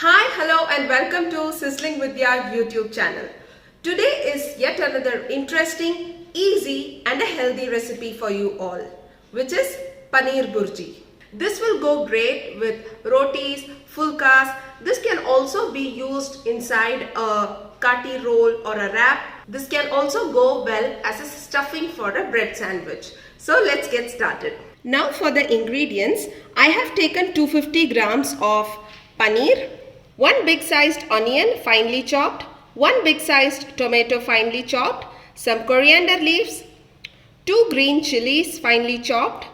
Hi, hello and welcome to Sizzling with Your YouTube channel. Today is yet another interesting, easy and a healthy recipe for you all, which is Paneer Bhurji. This will go great with rotis, fulkas. This can also be used inside a kati roll or a wrap. This can also go well as a stuffing for a bread sandwich. So let's get started. Now for the ingredients, I have taken 250 grams of paneer, 1 big sized onion finely chopped, 1 big sized tomato finely chopped, some coriander leaves, 2 green chilies finely chopped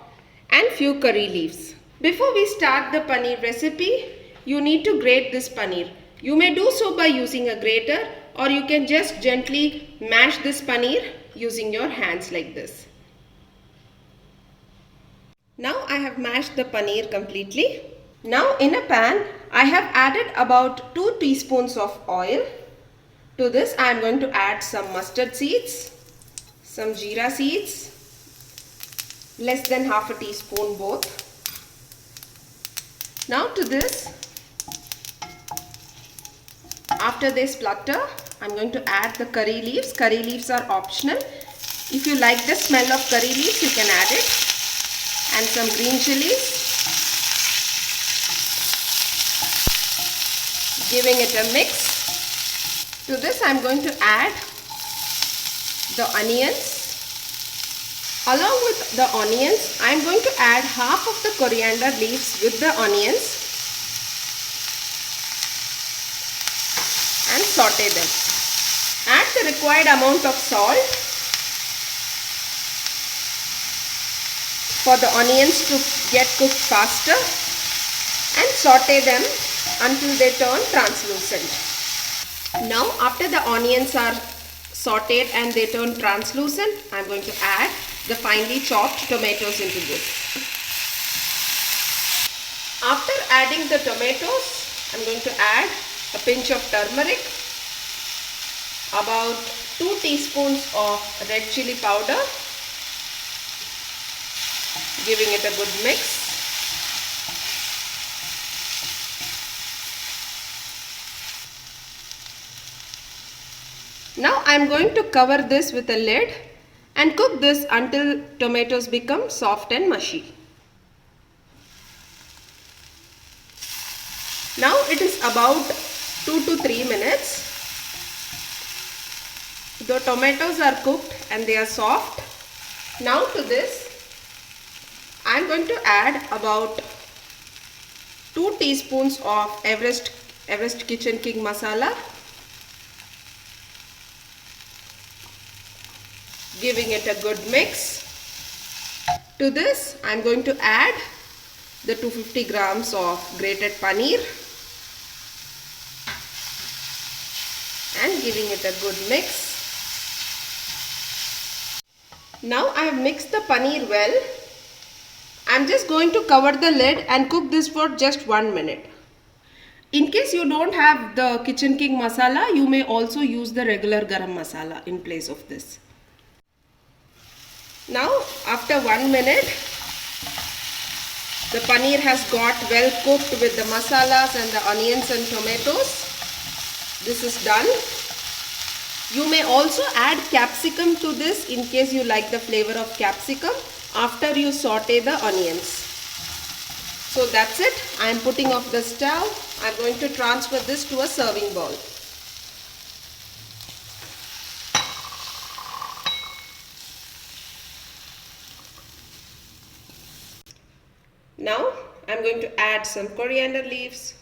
and few curry leaves. Before we start the paneer recipe, you need to grate this paneer. You may do so by using a grater or you can just gently mash this paneer using your hands like this. Now I have mashed the paneer completely. Now in a pan, I have added about 2 teaspoons of oil. To this I am going to add some mustard seeds, some jeera seeds, less than half a teaspoon both. Now to this, after they splutter, I am going to add the curry leaves. Curry leaves are optional. If you like the smell of curry leaves, you can add it. And some green chilies. Giving it a mix. To this I am going to add the onions. Along with the onions, I am going to add half of the coriander leaves with the onions and saute them. Add the required amount of salt for the onions to get cooked faster and saute them until they turn translucent. Now after the onions are sauteed and they turn translucent, I am going to add the finely chopped tomatoes into this. After adding the tomatoes, I am going to add a pinch of turmeric, about 2 teaspoons of red chili powder, giving it a good mix. Now I am going to cover this with a lid and cook this until tomatoes become soft and mushy. Now it is about 2 to 3 minutes. The tomatoes are cooked and they are soft. Now to this I am going to add about 2 teaspoons of Everest Kitchen King Masala, giving it a good mix. To this I am going to add the 250 grams of grated paneer and giving it a good mix. Now I have mixed the paneer well. I am just going to cover the lid and cook this for just 1 minute. In case you don't have the Kitchen King masala, you may also use the regular garam masala in place of this. Now after 1 minute, the paneer has got well cooked with the masalas and the onions and tomatoes. This is done. You may also add capsicum to this in case you like the flavor of capsicum after you saute the onions. So that's it. I am putting off the stove. I am going to transfer this to a serving bowl. Now I am going to add some coriander leaves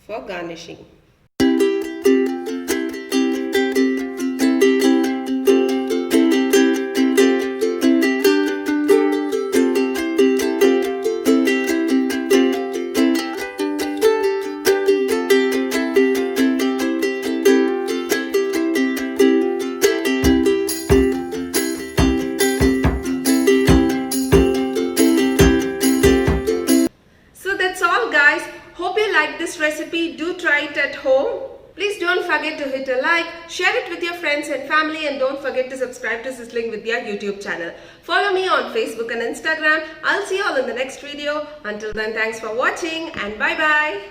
for garnishing. Hope you like this recipe. Do try it at home. Please don't forget to hit a like, share it with your friends and family, and don't forget to subscribe to Sizzling with Your YouTube channel. Follow me on Facebook and Instagram. I'll see you all in the next video. Until then, thanks for watching and bye bye.